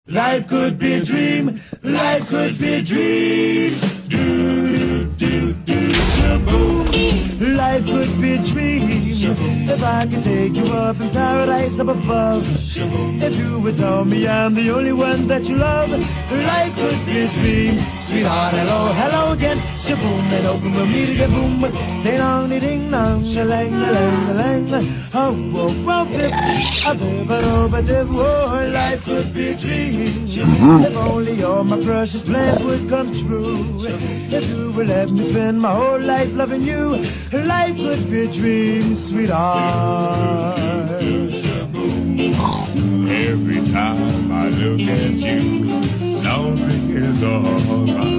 Life could be a dream, life could be a dream. Do, do, do, shaboom. Life could be a dream if I could take you up in paradise up above. If you would tell me I'm the only one that you love, life could be a dream. Sweetheart, hello, hello again. Shaboom, and open we'll meet again. Boom, ding dong, ding dong, lang, lang, lang. Oh, oh, oh, flip. Oh, life could be a dream. If only all my precious plans would come true. If you would let me spend my whole life loving you, life could be a dream, sweetheart. Every time I look at you, something is alright.